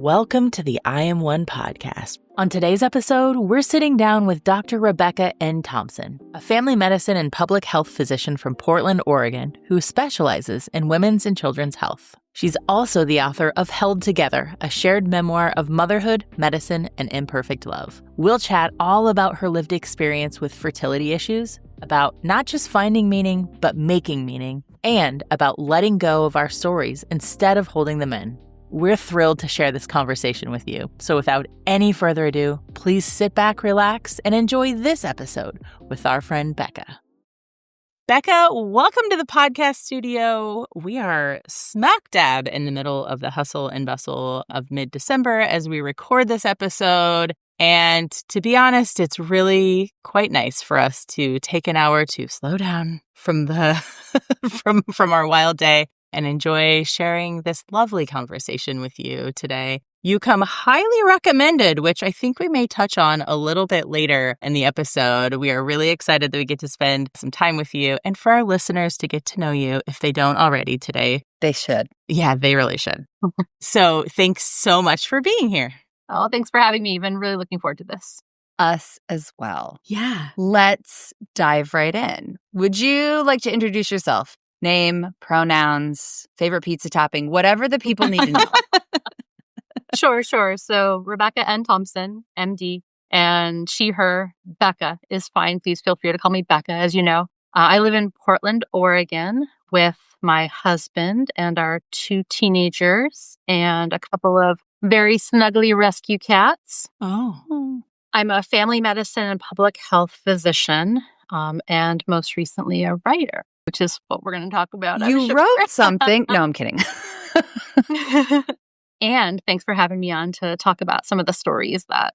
Welcome to the I Am One podcast. On today's episode, we're sitting down with Dr. Rebecca N. Thompson, a family medicine and public health physician from Portland, Oregon, who specializes in women's and children's health. She's also the author of Held Together, a shared memoir of motherhood, medicine, and imperfect love. We'll chat all about her lived experience with fertility issues, about not just finding meaning, but making meaning, and about letting go of our stories instead of holding them in. We're thrilled to share this conversation with you. So without any further ado, please sit back, relax, and enjoy this episode with our friend Becca. Becca, welcome to the podcast studio. We are smack dab in the middle of the hustle and bustle of mid-December as we record this episode. And to be honest, it's really quite nice for us to take an hour to slow down from the from our wild day and enjoy sharing this lovely conversation with you today. You come highly recommended, which I think we may touch on a little bit later in the episode. We are really excited that we get to spend some time with you and for our listeners to get to know you if they don't already today. They should. Yeah, they really should. So thanks so much for being here. Oh, thanks for having me. I've been really looking forward to this. Us as well. Yeah. Let's dive right in. Would you like to introduce yourself? Name, pronouns, favorite pizza topping, whatever the people need to know. Sure. So Rebecca N. Thompson, MD, and she, her, Becca is fine. Please feel free to call me Becca, as you know. I live in Portland, Oregon with my husband and our 2 teenagers and a couple of very snuggly rescue cats. Oh. I'm a family medicine and public health physician, and most recently a writer, which is what we're going to talk about. You wrote something. No, I'm kidding. And thanks for having me on to talk about some of the stories that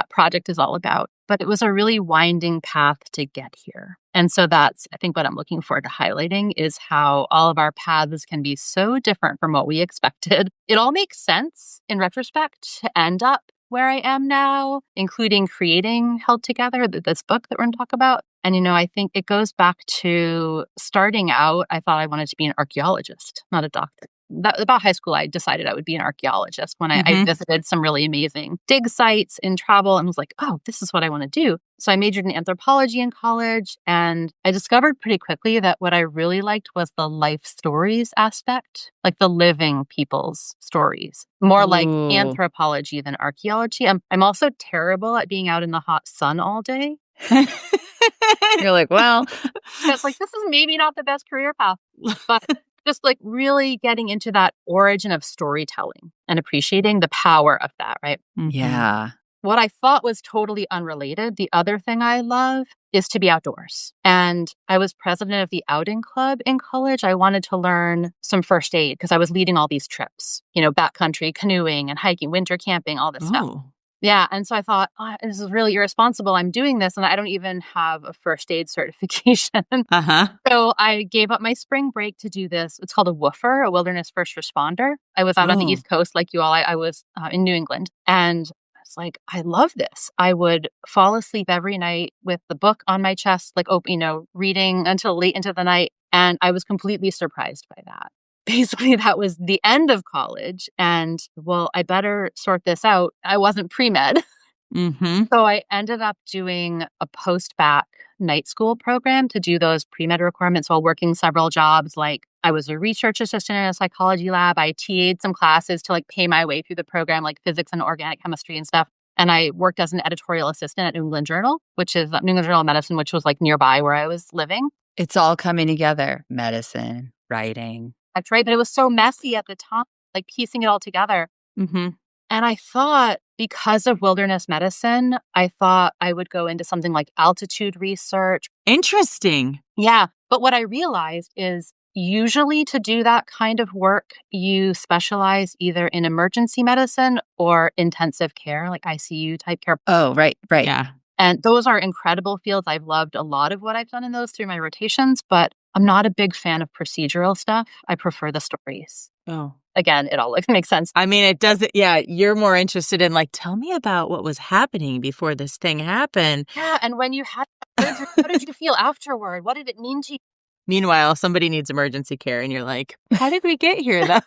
project is all about. But it was a really winding path to get here. And so that's, I think, what I'm looking forward to highlighting is how all of our paths can be so different from what we expected. It all makes sense in retrospect to end up where I am now, including creating Held Together, this book that we're going to talk about. And, I think it goes back to starting out, I thought I wanted to be an archaeologist, not a doctor. About high school, I decided I would be an archaeologist when I visited some really amazing dig sites in travel and was like, oh, this is what I want to do. So I majored in anthropology in college, and I discovered pretty quickly that what I really liked was the life stories aspect, like the living people's stories, more like anthropology than archaeology. I'm also terrible at being out in the hot sun all day. You're like, well. It's like, this is maybe not the best career path, but just like really getting into that origin of storytelling and appreciating the power of that, right? Yeah. What I thought was totally unrelated, the other thing I love is to be outdoors. And I was president of the outing club in college. I wanted to learn some first aid because I was leading all these trips, backcountry canoeing and hiking, winter camping, all this stuff. Yeah. And so I thought, this is really irresponsible. I'm doing this and I don't even have a first aid certification. So I gave up my spring break to do this. It's called a woofer, a wilderness first responder. I was out on the East Coast like you all. I was in New England. And I was like, I love this. I would fall asleep every night with the book on my chest, like, reading until late into the night. And I was completely surprised by that. Basically, that was the end of college. And, I better sort this out. I wasn't pre-med. So I ended up doing a post-bac night school program to do those pre-med requirements while working several jobs. Like I was a research assistant in a psychology lab. I TA'd some classes to pay my way through the program, like physics and organic chemistry and stuff. And I worked as an editorial assistant at New England Journal, which is New England Journal of Medicine, which was nearby where I was living. It's all coming together. Medicine, writing. That's right. But it was so messy at the time, piecing it all together. And I thought because of wilderness medicine, I thought I would go into something like altitude research. Interesting. Yeah. But what I realized is usually to do that kind of work, you specialize either in emergency medicine or intensive care, like ICU type care. Oh, right. Yeah. And those are incredible fields. I've loved a lot of what I've done in those through my rotations, but I'm not a big fan of procedural stuff. I prefer the stories. Oh. Again, it all makes sense. I mean, it doesn't, you're more interested in tell me about what was happening before this thing happened. Yeah, and when you had surgery, how did you feel afterward? What did it mean to you? Meanwhile, somebody needs emergency care and you're like, how did we get here though?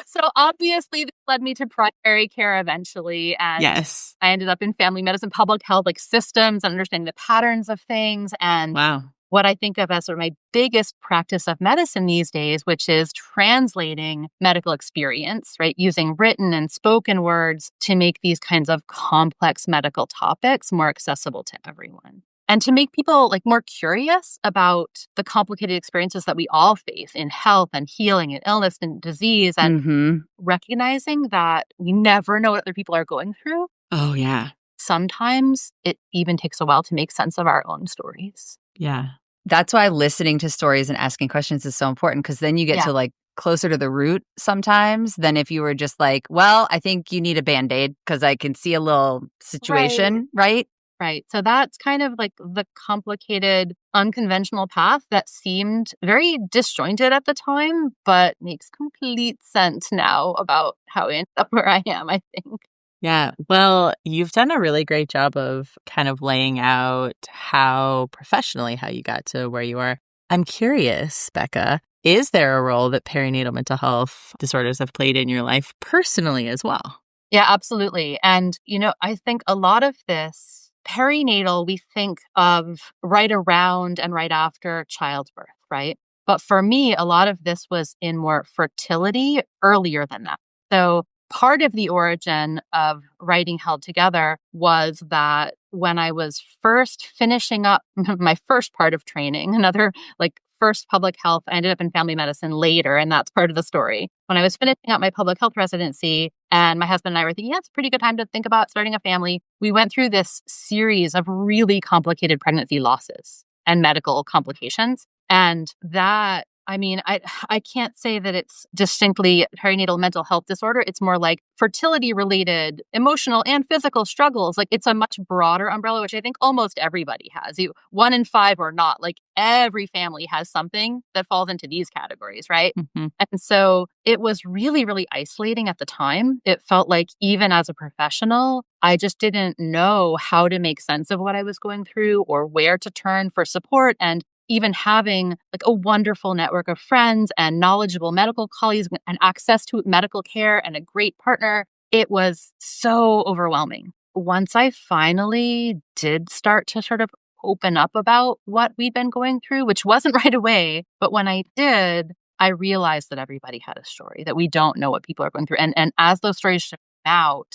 So obviously this led me to primary care eventually. And Yes. I ended up in family medicine, public health, like systems, and understanding the patterns of things. And Wow. what I think of as sort of my biggest practice of medicine these days, which is translating medical experience, right? Using written and spoken words to make these kinds of complex medical topics more accessible to everyone. And to make people like more curious about the complicated experiences that we all face in health and healing and illness and disease, and recognizing that we never know what other people are going through. Oh, yeah. Sometimes it even takes a while to make sense of our own stories. Yeah. That's why listening to stories and asking questions is so important, because then you get to like closer to the root sometimes than if you were just like, well, I think you need a Band-Aid because I can see a little situation, right? Right. So that's kind of like the complicated, unconventional path that seemed very disjointed at the time, but makes complete sense now about how I ended up where I am, I think. Yeah. Well, you've done a really great job of kind of laying out how you got to where you are. I'm curious, Becca, is there a role that perinatal mental health disorders have played in your life personally as well? Yeah, absolutely. And, I think a lot of this perinatal, we think of right around and right after childbirth, right? But for me, a lot of this was in more fertility earlier than that. So part of the origin of writing Held Together was that when I was first finishing up my first part of training, another like first public health, I ended up in family medicine later, and that's part of the story. When I was finishing up my public health residency, and my husband and I were thinking, yeah, it's a pretty good time to think about starting a family, we went through this series of really complicated pregnancy losses and medical complications. And that, I can't say that it's distinctly perinatal mental health disorder. It's more like fertility related emotional and physical struggles. Like it's a much broader umbrella, which I think almost everybody has. 1 in 5 or not, like every family has something that falls into these categories, right? Mm-hmm. And so it was really, really isolating at the time. It felt like even as a professional, I just didn't know how to make sense of what I was going through or where to turn for support. And even having like a wonderful network of friends and knowledgeable medical colleagues and access to medical care and a great partner, it was so overwhelming. Once I finally did start to sort of open up about what we'd been going through, which wasn't right away, but when I did, I realized that everybody had a story, that we don't know what people are going through. And as those stories came out,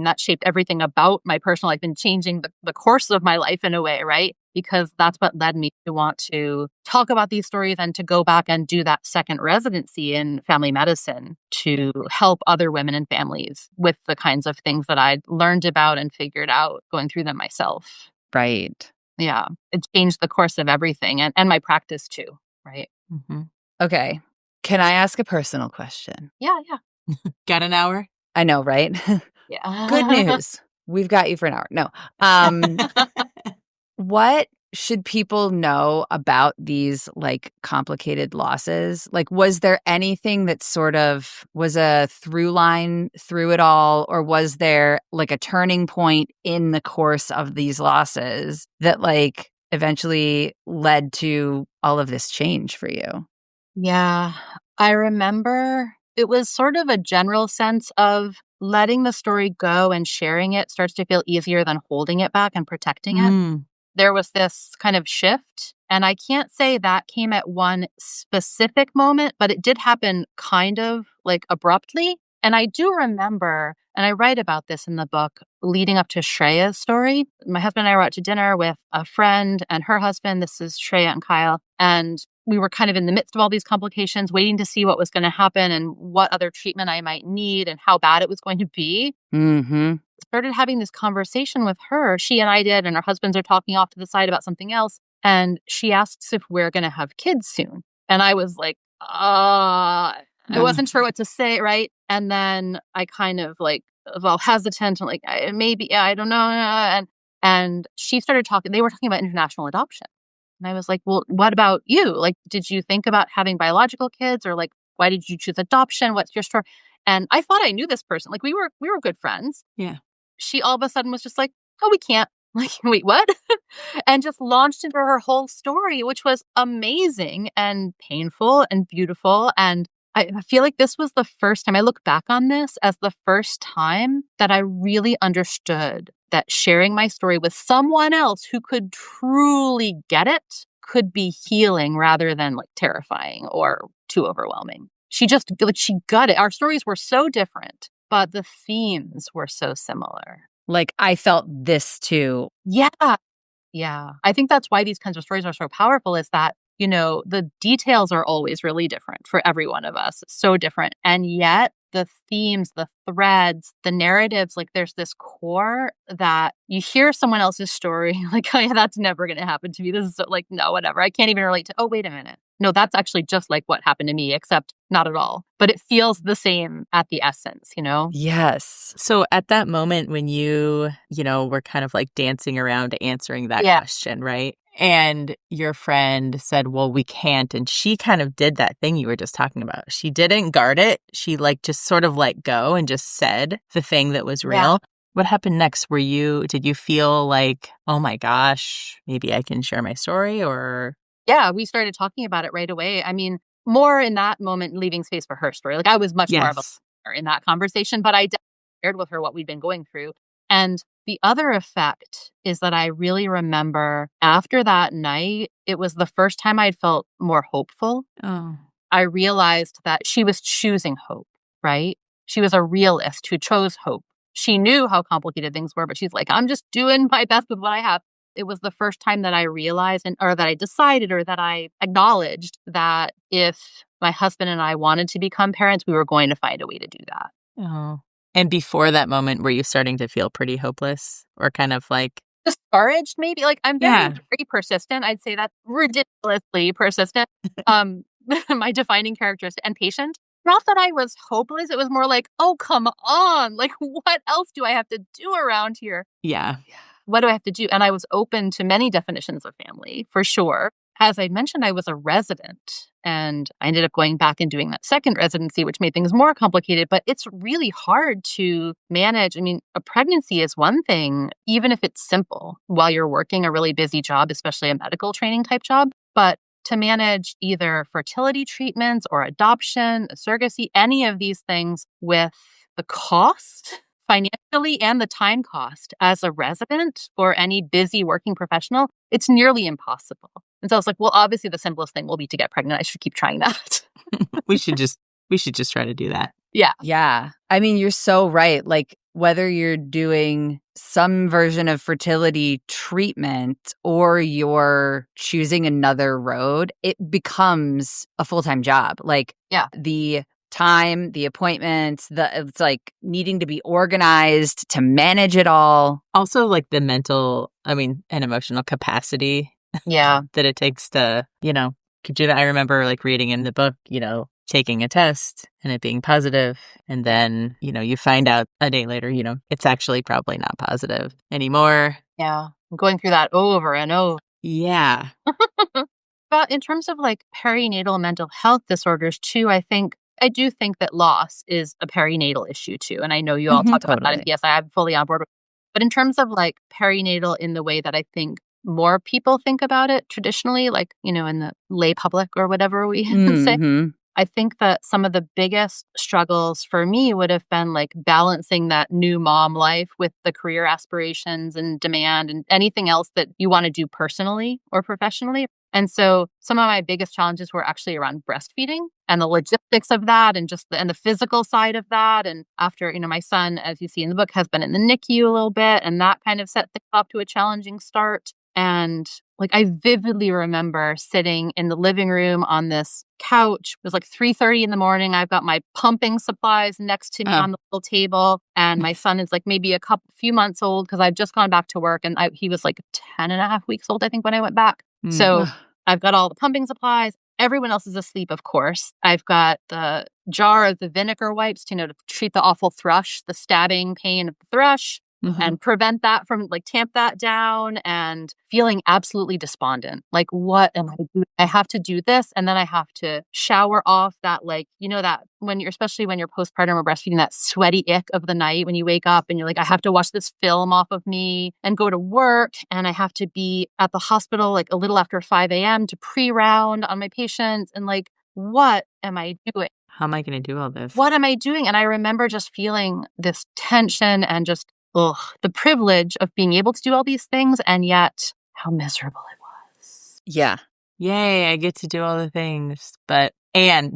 that shaped everything about my personal life and changing the course of my life in a way, right? Because that's what led me to want to talk about these stories and to go back and do that second residency in family medicine to help other women and families with the kinds of things that I'd learned about and figured out going through them myself. Right. Yeah. It changed the course of everything and my practice too, right? Mm-hmm. Okay. Can I ask a personal question? Yeah. Got an hour? I know, right? Yeah. Good news. We've got you for an hour. No. What should people know about these like complicated losses? Like, was there anything that sort of was a through line through it all? Or was there like a turning point in the course of these losses that like eventually led to all of this change for you? Yeah. I remember it was sort of a general sense of letting the story go and sharing it starts to feel easier than holding it back and protecting it. There was this kind of shift. And I can't say that came at one specific moment, but it did happen kind of like abruptly. And I do remember, and I write about this in the book, leading up to Shreya's story. My husband and I were out to dinner with a friend and her husband. This is Shreya and Kyle. And we were kind of in the midst of all these complications, waiting to see what was going to happen and what other treatment I might need and how bad it was going to be. Mm-hmm. Started having this conversation with her. She and I did, and our husbands are talking off to the side about something else. And she asks if we're going to have kids soon. And I was like, I wasn't sure what to say, right? And then I kind of like, hesitant and like, maybe, I don't know. And she started talking, they were talking about international adoption. And I was like, well, what about you? Like, did you think about having biological kids or like, why did you choose adoption? What's your story? And I thought I knew this person. Like we were good friends. Yeah. She all of a sudden was just like, oh, we can't. Like, wait, what? And just launched into her whole story, which was amazing and painful and beautiful. And I feel like this was the first time I look back on this as the first time that I really understood that sharing my story with someone else who could truly get it could be healing rather than like terrifying or too overwhelming. She just, like, she got it. Our stories were so different, but the themes were so similar. Like, I felt this too. Yeah. Yeah. I think that's why these kinds of stories are so powerful is that, the details are always really different for every one of us. So different. And yet the themes, the threads, the narratives, like there's this core that you hear someone else's story, like, oh yeah, that's never going to happen to me. This is so, like, no, whatever. I can't even relate to, oh, wait a minute. No, that's actually just like what happened to me, except not at all. But it feels the same at the essence. Yes. So at that moment when you were kind of like dancing around answering that question, right? And your friend said, well, we can't. And she kind of did that thing you were just talking about. She didn't guard it. She like just sort of let go and just said the thing that was real. Yeah. What happened next? Did you feel like, oh my gosh, maybe I can share my story or? Yeah, we started talking about it right away. I mean, more in that moment, leaving space for her story. Like I was much more of a in that conversation, but I definitely shared with her what we'd been going through. And the other effect is that I really remember after that night, it was the first time I'd felt more hopeful. Oh. I realized that she was choosing hope, right? She was a realist who chose hope. She knew how complicated things were, but she's like, I'm just doing my best with what I have. It was the first time that I realized or that I decided or that I acknowledged that if my husband and I wanted to become parents, we were going to find a way to do that. Oh. And before that moment, were you starting to feel pretty hopeless or kind of like discouraged? Maybe like I'm very persistent. I'd say that's ridiculously persistent. My defining characteristic and patient. Not that I was hopeless. It was more like, oh, come on. Like, what else do I have to do around here? Yeah. What do I have to do? And I was open to many definitions of family, for sure. As I mentioned, I was a resident and I ended up going back and doing that second residency, which made things more complicated. But it's really hard to manage. I mean, a pregnancy is one thing, even if it's simple while you're working a really busy job, especially a medical training type job. But to manage either fertility treatments or adoption, surrogacy, any of these things with the cost financially and the time cost as a resident or any busy working professional, it's nearly impossible. And so I was like, well, obviously the simplest thing will be to get pregnant. I should keep trying that. we should just try to do that. Yeah. Yeah. I mean, you're so right. Like whether you're doing some version of fertility treatment or you're choosing another road, it becomes a full-time job. Like the time, the appointments, it's like needing to be organized to manage it all. Also like the mental, and emotional capacity that it takes to, I remember like reading in the book, taking a test and it being positive. And then, you find out a day later, it's actually probably not positive anymore. Yeah. I'm going through that over and over. Yeah. But in terms of like perinatal mental health disorders too, I do think that loss is a perinatal issue too. And I know you all talk about that. And yes, I'm fully on board with it. But in terms of like perinatal in the way that I think more people think about it traditionally, like, in the lay public or whatever we say, I think that some of the biggest struggles for me would have been like balancing that new mom life with the career aspirations and demand and anything else that you want to do personally or professionally. And so some of my biggest challenges were actually around breastfeeding and the logistics of that and just the physical side of that. And after, my son, as you see in the book, has been in the NICU a little bit, and that kind of set things off to a challenging start. And like I vividly remember sitting in the living room on this couch. It was like 3:30 in the morning. I've got my pumping supplies next to me on the little table. And my son is like maybe few months old because I've just gone back to work. And he was like 10 and a half weeks old, I think, when I went back. So I've got all the pumping supplies. Everyone else is asleep, of course. I've got the jar of the vinegar wipes to treat the awful thrush, the stabbing pain of the thrush. And prevent that from tamp that down, and feeling absolutely despondent. Like, what am I doing I have to do this, and then I have to shower off that, like, that when you're, especially when you're postpartum or breastfeeding, that sweaty ick of the night when you wake up and you're like, I have to wash this film off of me and go to work, and I have to be at the hospital like a little after 5 a.m. to pre-round on my patients. And like, what am I doing? How am I going to do all this? What am I doing? And I remember just feeling this tension and just, the privilege of being able to do all these things, and yet how miserable it was. Yeah. Yay, I get to do all the things. And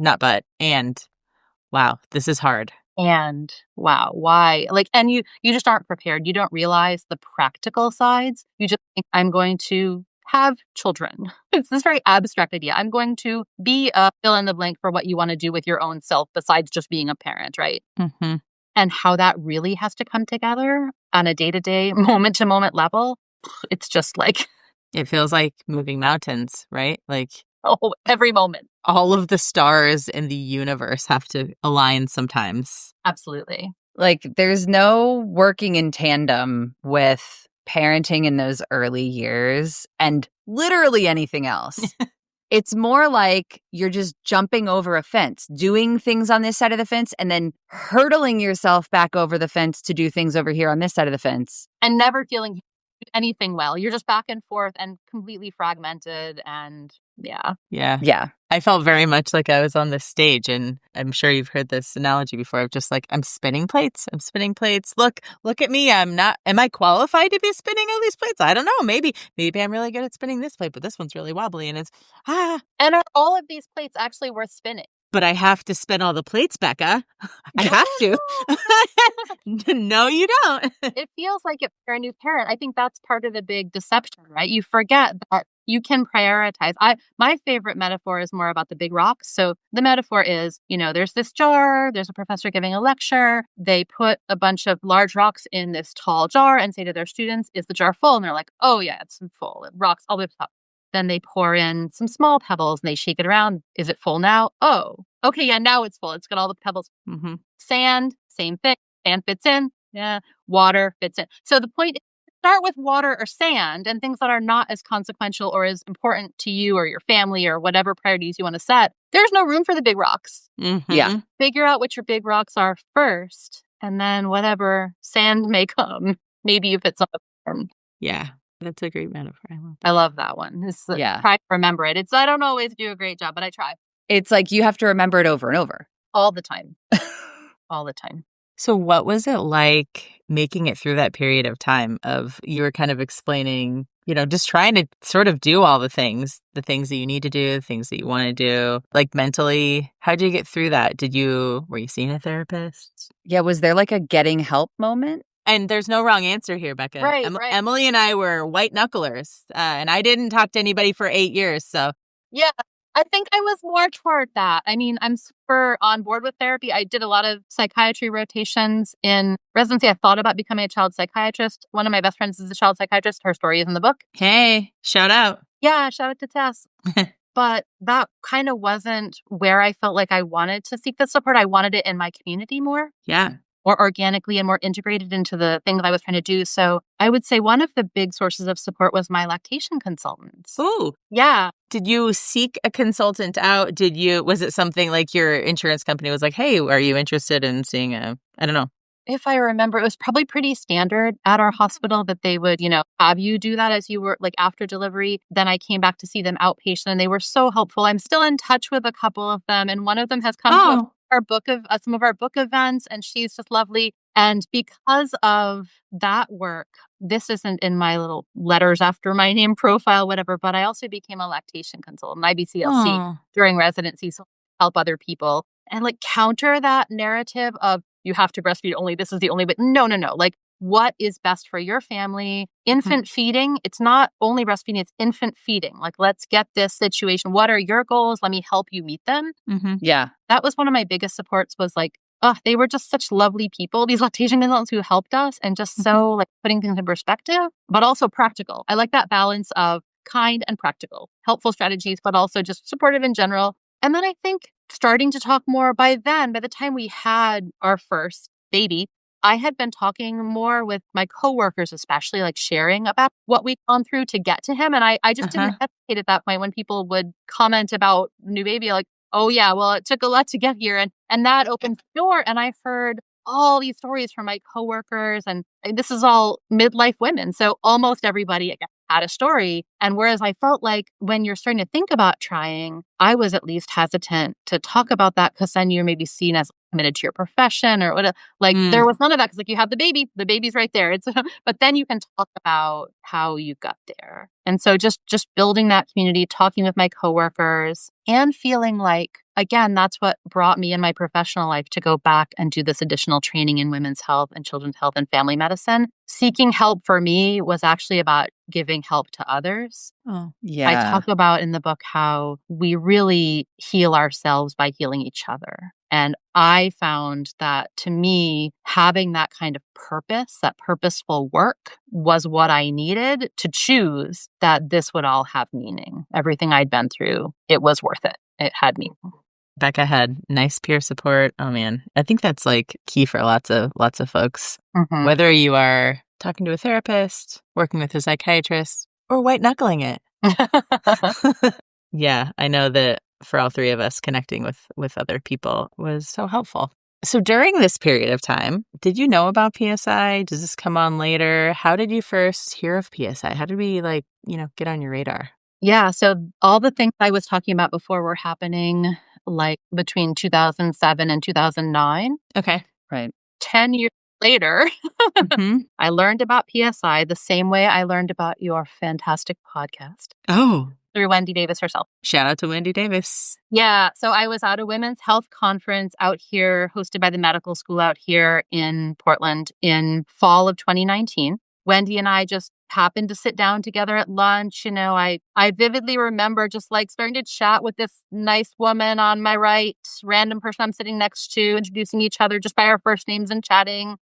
wow, this is hard. And wow, why? Like, and you just aren't prepared. You don't realize the practical sides. You just think, I'm going to have children. It's this very abstract idea. I'm going to be a fill in the blank for what you want to do with your own self besides just being a parent, right? Mm-hmm. And how that really has to come together on a day-to-day, moment-to-moment level. It's just like... It feels like moving mountains, right? Like, every moment. All of the stars in the universe have to align sometimes. Absolutely. Like, there's no working in tandem with parenting in those early years and literally anything else. It's more like you're just jumping over a fence, doing things on this side of the fence, and then hurdling yourself back over the fence to do things over here on this side of the fence. And never feeling anything well. You're just back and forth and completely fragmented. And yeah. I felt very much like I was on this stage, and I'm sure you've heard this analogy before of just like, I'm spinning plates. Look at me. Am I qualified to be spinning all these plates? I don't know. Maybe I'm really good at spinning this plate, but this one's really wobbly, and it's And are all of these plates actually worth spinning? But I have to spin all the plates, Becca. I have to. No, you don't. It feels like if you're a new parent, I think that's part of the big deception, right? You forget that you can prioritize. My favorite metaphor is more about the big rocks. So the metaphor is, there's this jar, there's a professor giving a lecture. They put a bunch of large rocks in this tall jar and say to their students, is the jar full? And they're like, oh yeah, it's full. It rocks all the way to the top. Then they pour in some small pebbles and they shake it around. Is it full now? Oh, okay, yeah, now it's full. It's got all the pebbles. Mm-hmm. Sand, same thing. Sand fits in. Yeah. Water fits in. So the point is, start with water or sand and things that are not as consequential or as important to you or your family or whatever priorities you want to set. There's no room for the big rocks. Mm-hmm. Yeah. Figure out what your big rocks are first, and then whatever sand may come, maybe you fit some of them. Yeah. That's a great metaphor. I love that one. Try to remember it. I don't always do a great job, but I try. It's like you have to remember it over and over. All the time. All the time. So what was it like making it through that period of time of you were kind of explaining, just trying to sort of do all the things that you need to do, the things that you want to do, like mentally? How did you get through that? Were you seeing a therapist? Yeah. Was there like a getting help moment? And there's no wrong answer here, Becca. Right. Emily and I were white knucklers, and I didn't talk to anybody for 8 years. So yeah, I think I was more toward that. I mean, I'm super on board with therapy. I did a lot of psychiatry rotations in residency. I thought about becoming a child psychiatrist. One of my best friends is a child psychiatrist. Her story is in the book. Hey, shout out. Yeah, shout out to Tess. But that kind of wasn't where I felt like I wanted to seek the support. I wanted it in my community more. Yeah. More organically and more integrated into the thing that I was trying to do. So I would say one of the big sources of support was my lactation consultants. Ooh. Yeah. Did you seek a consultant out? Was it something like your insurance company was like, hey, are you interested in seeing I don't know. If I remember, it was probably pretty standard at our hospital that they would, have you do that as you were like after delivery. Then I came back to see them outpatient and they were so helpful. I'm still in touch with a couple of them. And one of them has come to some of our book events, and she's just lovely. And because of that work, this isn't in my little letters after my name profile, whatever, but I also became a lactation consultant, IBCLC, during residency, so help other people and like counter that narrative of you have to breastfeed only. This is the only way. No. Like, what is best for your family? Infant feeding, it's not only breastfeeding, it's infant feeding. Like, let's get this situation. What are your goals? Let me help you meet them. Mm-hmm. Yeah. That was one of my biggest supports was like, they were just such lovely people, these lactation consultants who helped us and just so like putting things in perspective, but also practical. I like that balance of kind and practical, helpful strategies, but also just supportive in general. And then I think starting to talk more by the time we had our first baby, I had been talking more with my coworkers, especially like sharing about what we'd gone through to get to him. And I just didn't hesitate at that point when people would comment about new baby, like, oh yeah, well, it took a lot to get here. And that opened the door. And I heard all these stories from my coworkers, and this is all midlife women. So almost everybody had a story. And whereas I felt like when you're starting to think about trying, I was at least hesitant to talk about that because then you're maybe seen as committed to your profession or whatever. Like there was none of that because like you have the baby's right there. It's but then you can talk about how you got there. And so just building that community, talking with my coworkers, and feeling like, again, that's what brought me in my professional life to go back and do this additional training in women's health and children's health and family medicine. Seeking help for me was actually about giving help to others. Oh, yeah. I talk about in the book how we really heal ourselves by healing each other. And I found that to me, having that kind of purpose, that purposeful work was what I needed to choose that this would all have meaning. Everything I'd been through, it was worth it. It had meaning. Becca had nice peer support. Oh man, I think that's like key for lots of folks. Mm-hmm. Whether you are talking to a therapist, working with a psychiatrist, or white knuckling it. Yeah, I know that for all three of us, connecting with other people was so helpful. So during this period of time, did you know about PSI? Does this come on later? How did you first hear of PSI? How did we get on your radar? Yeah, so all the things I was talking about before were happening like between 2007 and 2009. Okay. Right. 10 years later, I learned about PSI the same way I learned about your fantastic podcast. Oh. Through Wendy Davis herself. Shout out to Wendy Davis. Yeah. So I was at a women's health conference out here hosted by the medical school out here in Portland in fall of 2019. Wendy and I just happened to sit down together at lunch. I vividly remember just like starting to chat with this nice woman on my right, random person I'm sitting next to, introducing each other just by our first names and chatting.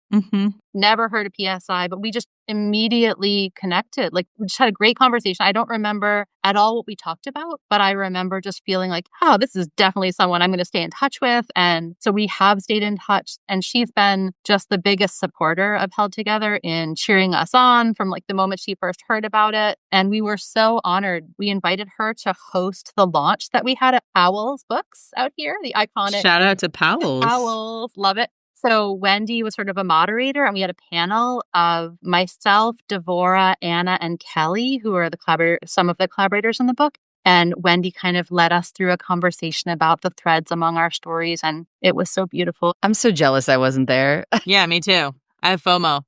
Never heard of PSI, but we just immediately connected. Like we just had a great conversation. I don't remember at all what we talked about, but I remember just feeling like, oh, this is definitely someone I'm going to stay in touch with. And so we have stayed in touch, and she's been just the biggest supporter of Held Together in cheering us on from like the moment she first heard about it. And we were so honored. We invited her to host the launch that we had at Powell's Books out here, the iconic. Shout out to Powell's. Powell's, love it. So Wendy was sort of a moderator, and we had a panel of myself, Devora, Anna, and Kelly, who are some of the collaborators in the book. And Wendy kind of led us through a conversation about the threads among our stories, and it was so beautiful. I'm so jealous I wasn't there. Yeah, me too. I have FOMO.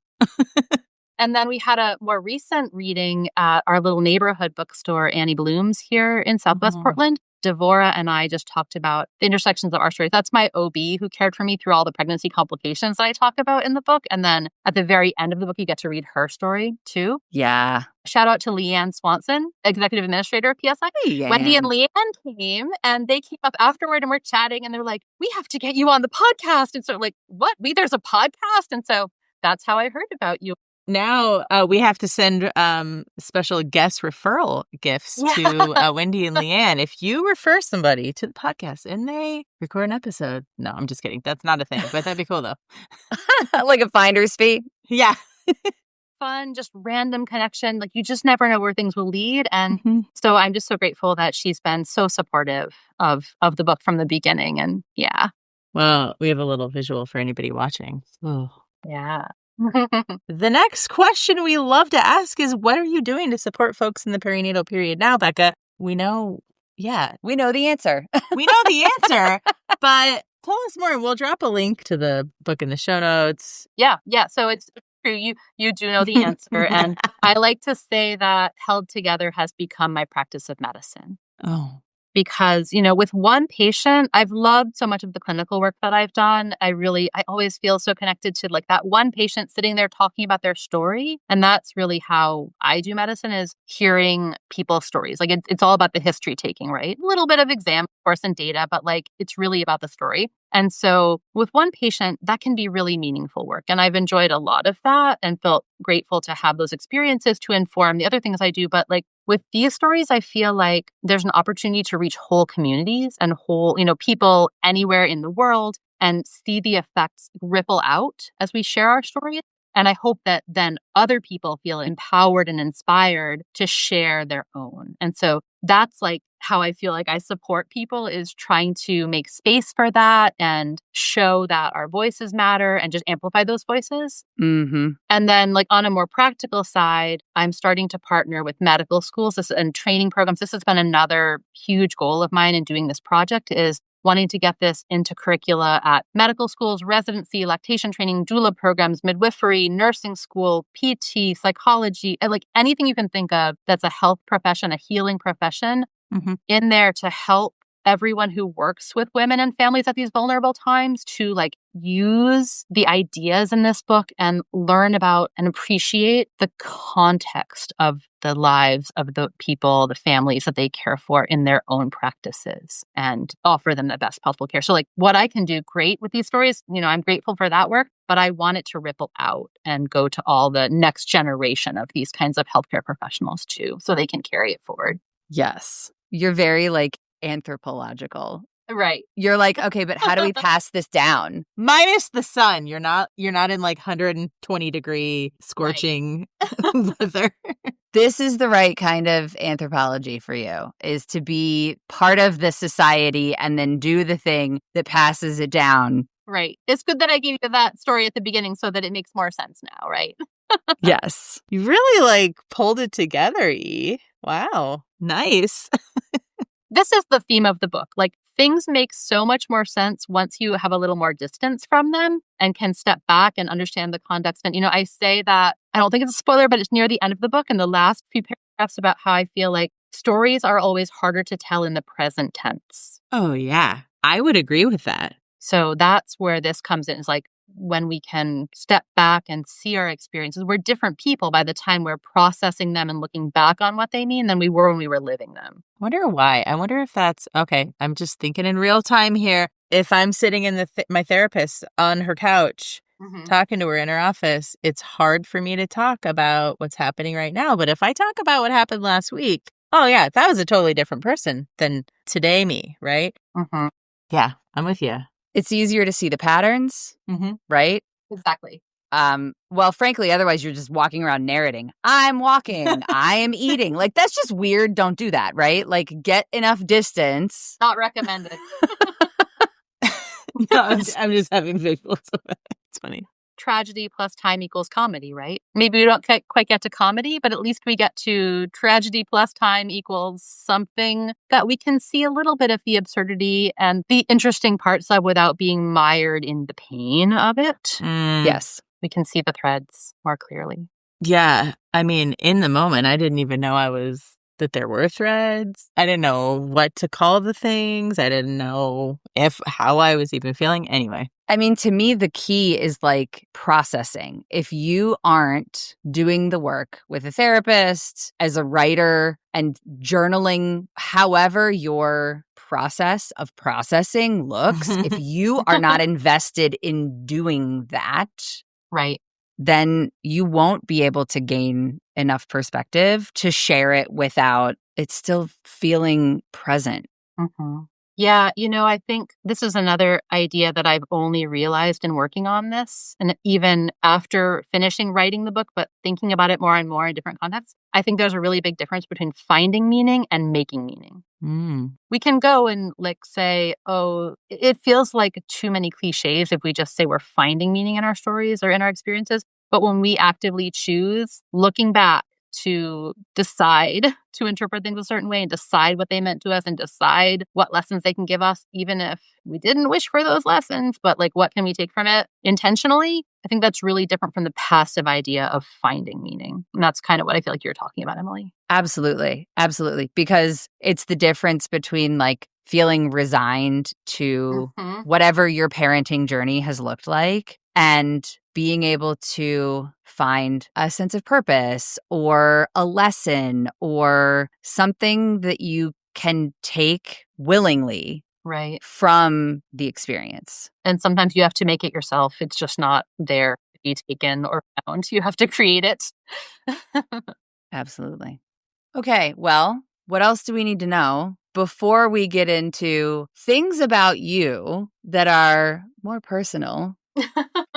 And then we had a more recent reading at our little neighborhood bookstore, Annie Bloom's, here in Southwest Portland. Devora and I just talked about the intersections of our stories. That's my OB who cared for me through all the pregnancy complications that I talk about in the book. And then at the very end of the book, you get to read her story too. Yeah. Shout out to Leanne Swanson, executive administrator of PSI. Hey, Wendy and Leanne came, and they came up afterward, and we're chatting, and they're like, we have to get you on the podcast. And so like, what? There's a podcast? And so that's how I heard about you. Now we have to send special guest referral gifts to Wendy and Leanne. If you refer somebody to the podcast and they record an episode. No, I'm just kidding. That's not a thing, but that'd be cool though. Like a finder's fee? Yeah. Fun, just random connection. Like you just never know where things will lead. And so I'm just so grateful that she's been so supportive of the book from the beginning. And yeah. Well, we have a little visual for anybody watching. Oh. Yeah. The next question we love to ask is, what are you doing to support folks in the perinatal period now, Becca? We know the answer. We know the answer, but tell us more. We'll drop a link to the book in the show notes. Yeah. So it's true. You do know the answer. And I like to say that Held Together has become my practice of medicine. Oh. Because, with one patient, I've loved so much of the clinical work that I've done. I always feel so connected to like that one patient sitting there talking about their story. And that's really how I do medicine, is hearing people's stories. Like it's all about the history taking, right? A little bit of exam, of course, and data, but like it's really about the story. And so with one patient, that can be really meaningful work. And I've enjoyed a lot of that and felt grateful to have those experiences to inform the other things I do. But like with these stories, I feel like there's an opportunity to reach whole communities and whole, people anywhere in the world. and see the effects ripple out as we share our stories. And I hope that then other people feel empowered and inspired to share their own. And so that's like how I feel like I support people, is trying to make space for that and show that our voices matter and just amplify those voices. Mm-hmm. And then like on a more practical side, I'm starting to partner with medical schools and training programs. This has been another huge goal of mine in doing this project, is wanting to get this into curricula at medical schools, residency, lactation training, doula programs, midwifery, nursing school, PT, psychology, and like anything you can think of that's a health profession, a healing profession, in there to help everyone who works with women and families at these vulnerable times to like use the ideas in this book and learn about and appreciate the context of the lives of the people, the families that they care for in their own practices, and offer them the best possible care. So like what I can do great with these stories, I'm grateful for that work, but I want it to ripple out and go to all the next generation of these kinds of healthcare professionals too, so they can carry it forward. Yes. You're very like anthropological. Right. You're like, okay, but how do we pass this down? Minus the sun. You're not in like 120 degree scorching weather. This is the right kind of anthropology for you, is to be part of the society and then do the thing that passes it down. Right. It's good that I gave you that story at the beginning so that it makes more sense now, right? Yes. You really like pulled it together, E. Wow. Nice. This is the theme of the book. Like, things make so much more sense once you have a little more distance from them and can step back and understand the context. And, I say that, I don't think it's a spoiler, but it's near the end of the book, in the last few paragraphs, about how I feel like stories are always harder to tell in the present tense. Oh, yeah. I would agree with that. So that's where this comes in. Is like when we can step back and see our experiences. We're different people by the time we're processing them and looking back on what they mean than we were when we were living them. I wonder why. I wonder if that's okay. I'm just thinking in real time here. If I'm sitting in my therapist on her couch, talking to her in her office, it's hard for me to talk about what's happening right now. But if I talk about what happened last week, oh yeah, that was a totally different person than today me, right? Yeah, I'm with you. It's easier to see the patterns, right? Exactly. Well, frankly, otherwise you're just walking around narrating. I'm walking. I am eating. Like, that's just weird. Don't do that, right? Like, get enough distance. Not recommended. No, I'm just having visuals of it. It's funny. Tragedy plus time equals comedy, right? Maybe we don't quite get to comedy, but at least we get to tragedy plus time equals something that we can see a little bit of the absurdity and the interesting parts of without being mired in the pain of it. Yes. We can see the threads more clearly. Yeah. I mean, in the moment, I didn't even know that there were threads. I didn't know what to call the things. I didn't know how I was even feeling. Anyway. I mean, to me, the key is like processing. If you aren't doing the work with a therapist, as a writer, and journaling, however your process of processing looks, if you are not invested in doing that, right, then you won't be able to gain enough perspective to share it without it still feeling present. Yeah, I think this is another idea that I've only realized in working on this. And even after finishing writing the book, but thinking about it more and more in different contexts, I think there's a really big difference between finding meaning and making meaning. We can go and say, oh, it feels like too many cliches if we just say we're finding meaning in our stories or in our experiences. But when we actively choose, looking back, to decide to interpret things a certain way and decide what they meant to us and decide what lessons they can give us, even if we didn't wish for those lessons, but what can we take from it intentionally? I think that's really different from the passive idea of finding meaning. And that's kind of what I feel like you're talking about, Emily. Absolutely. Absolutely. Because it's the difference between feeling resigned to whatever your parenting journey has looked like and being able to find a sense of purpose or a lesson or something that you can take willingly from the experience. And sometimes you have to make it yourself. It's just not there to be taken or found. You have to create it. Absolutely. Okay, well, what else do we need to know before we get into things about you that are more personal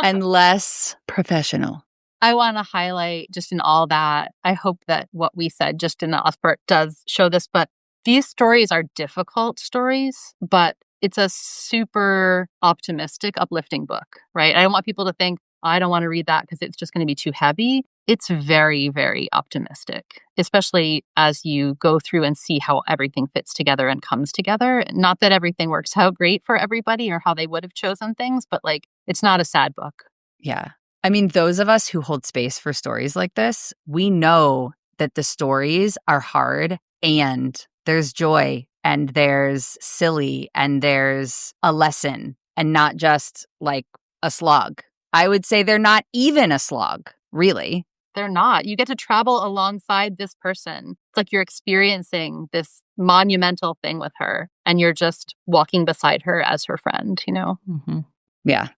and less professional. I want to highlight just in all that, I hope that what we said just in the last part does show this, but these stories are difficult stories, but it's a super optimistic, uplifting book, right? I don't want people to think, I don't want to read that because it's just going to be too heavy. It's very, very optimistic, especially as you go through and see how everything fits together and comes together. Not that everything works out great for everybody or how they would have chosen things, but like, it's not a sad book. Yeah. I mean, those of us who hold space for stories like this, we know that the stories are hard and there's joy and there's silly and there's a lesson and not just like a slog. I would say they're not even a slog, really. They're not. You get to travel alongside this person. It's like you're experiencing this monumental thing with her and you're just walking beside her as her friend, you know? Mm-hmm. Yeah.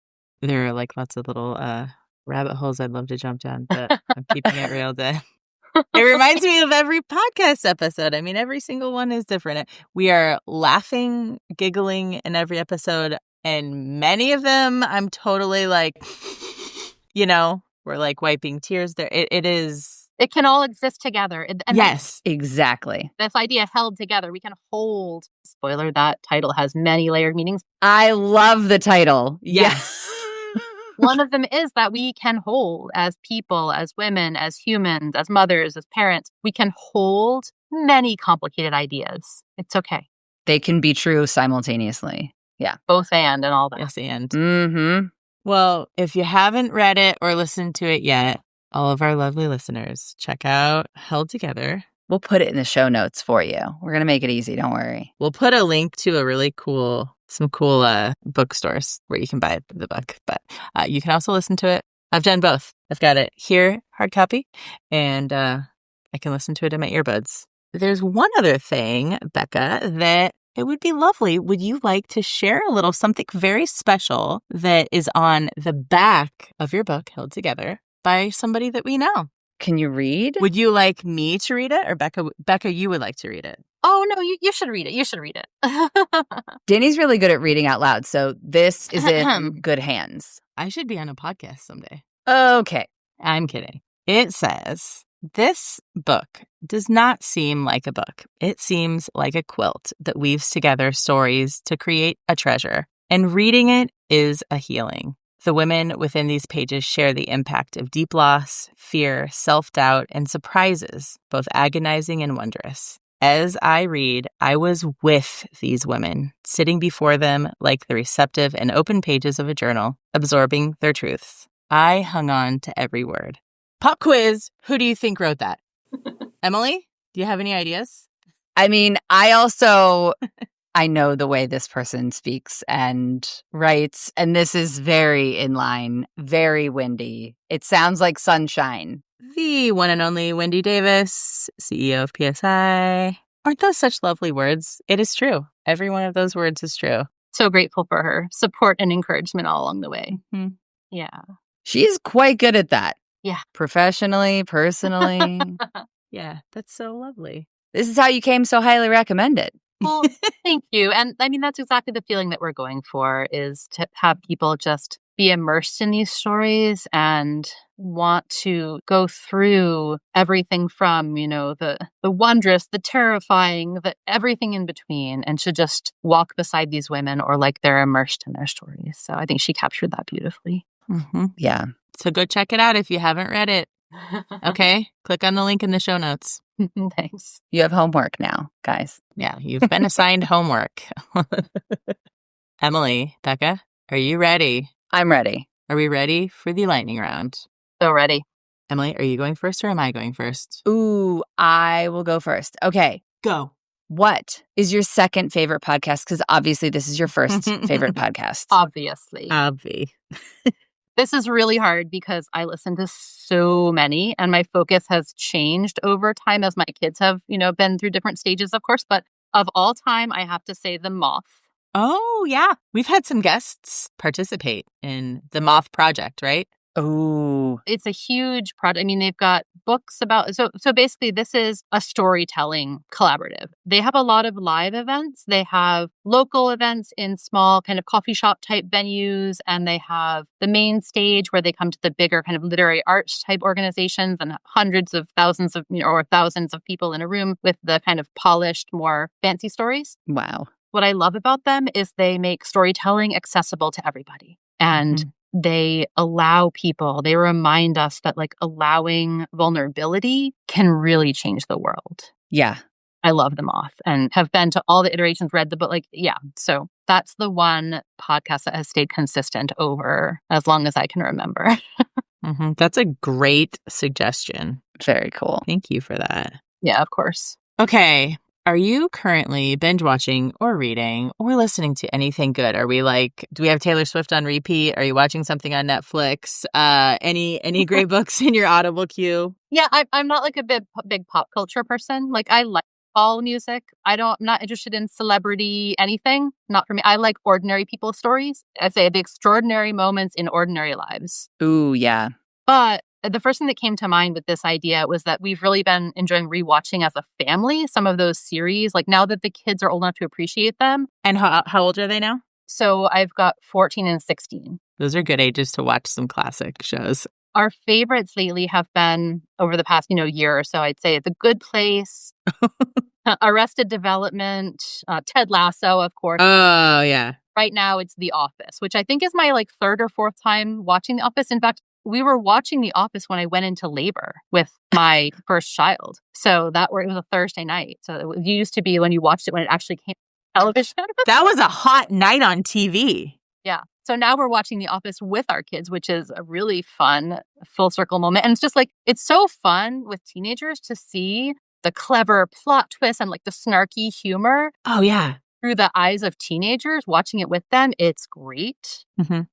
There are like lots of little rabbit holes I'd love to jump down, but I'm keeping it real to... It reminds me of every podcast episode. I mean, every single one is different. We are laughing, giggling in every episode. And many of them, I'm totally like, you know, we're like wiping tears there. It is. It can all exist together. And yes, exactly. This idea held together. We can hold. Spoiler, that title has many layered meanings. I love the title. Yes. One of them is that we can hold as people, as women, as humans, as mothers, as parents. We can hold many complicated ideas. It's okay. They can be true simultaneously. Yeah. Both and all that. Yes, and. Mm-hmm. Well, if you haven't read it or listened to it yet, all of our lovely listeners, check out Held Together. We'll put it in the show notes for you. We're going to make it easy. Don't worry. We'll put a link to some cool bookstores where you can buy the book. But you can also listen to it. I've done both. I've got it here, hard copy, and I can listen to it in my earbuds. There's one other thing, Becca, that it would be lovely. Would you like to share a little something very special that is on the back of your book, Held Together, by somebody that we know? Can you read? Would you like me to read it, or Becca, you would like to read it? Oh, no, you should read it. You should read it. Danny's really good at reading out loud, so this is in good hands. I should be on a podcast someday. Okay. I'm kidding. It says, this book does not seem like a book. It seems like a quilt that weaves together stories to create a treasure. And reading it is a healing. The women within these pages share the impact of deep loss, fear, self-doubt, and surprises, both agonizing and wondrous. As I read, I was with these women, sitting before them like the receptive and open pages of a journal, absorbing their truths. I hung on to every word. Pop quiz. Who do you think wrote that? Emily, do you have any ideas? I mean, I know the way this person speaks and writes, and this is very in line, very Wendy. It sounds like sunshine. The one and only Wendy Davis, CEO of PSI. Aren't those such lovely words? It is true. Every one of those words is true. So grateful for her support and encouragement all along the way. Mm-hmm. Yeah. She's quite good at that. Yeah. Professionally, personally. Yeah, that's so lovely. This is how you came so highly recommended. Well, thank you. And I mean, that's exactly the feeling that we're going for, is to have people just be immersed in these stories and want to go through everything from, you know, the wondrous, the terrifying, the everything in between, and to just walk beside these women or like they're immersed in their stories. So I think she captured that beautifully. Mm-hmm. Yeah. So go check it out if you haven't read it. Okay? Click on the link in the show notes. Thanks. You have homework now, guys. Yeah, you've been assigned homework. Emily, Becca, are you ready? I'm ready. Are we ready for the lightning round? So ready. Emily, are you going first or am I going first? Ooh, I will go first. Okay. Go. What is your second favorite podcast? Because obviously this is your first favorite podcast. Obviously. Obvi. This is really hard because I listen to so many and my focus has changed over time as my kids have, you know, been through different stages, of course. But of all time, I have to say The Moth. Oh, yeah. We've had some guests participate in the Moth project, right? Oh, It's a huge project. I mean, they've got books about so basically this is a storytelling collaborative. They have a lot of live events. They have local events in small kind of coffee shop type venues, and they have the main stage where they come to the bigger kind of literary arts type organizations and hundreds of thousands of or thousands of people in a room with the kind of polished, more fancy stories. wow. What I love about them is they make storytelling accessible to everybody. And they allow people, they remind us that like allowing vulnerability can really change the world. Yeah. I love the Moth and have been to all the iterations, read the book. Like, yeah. So that's the one podcast that has stayed consistent over as long as I can remember. That's a great suggestion. Very cool. Thank you for that. Yeah, of course. Okay. Are you currently binge watching or reading or listening to anything good? Are we like, do we have Taylor Swift on repeat? Are you watching something on Netflix? Any great books in your Audible queue? Yeah, I'm not like a big pop culture person. Like I like all music. I'm not interested in celebrity anything. Not for me. I like ordinary people's stories. I say the extraordinary moments in ordinary lives. Ooh, yeah. But the first thing that came to mind with this idea was that we've really been enjoying rewatching as a family some of those series, like now that the kids are old enough to appreciate them. And how old are they now? So I've got 14 and 16. Those are good ages to watch some classic shows. Our favorites lately have been over the past, year or so. I'd say The Good Place, Arrested Development, Ted Lasso, of course. Oh, yeah. Right now it's The Office, which I think is my like third or fourth time watching The Office. In fact, we were watching The Office when I went into labor with my first child. So it was a Thursday night. So it used to be when you watched it when it actually came to television. That was a hot night on TV. Yeah. So now we're watching The Office with our kids, which is a really fun full circle moment. And it's just like, it's so fun with teenagers to see the clever plot twist and like the snarky humor. Oh, yeah. Through the eyes of teenagers, watching it with them, it's great.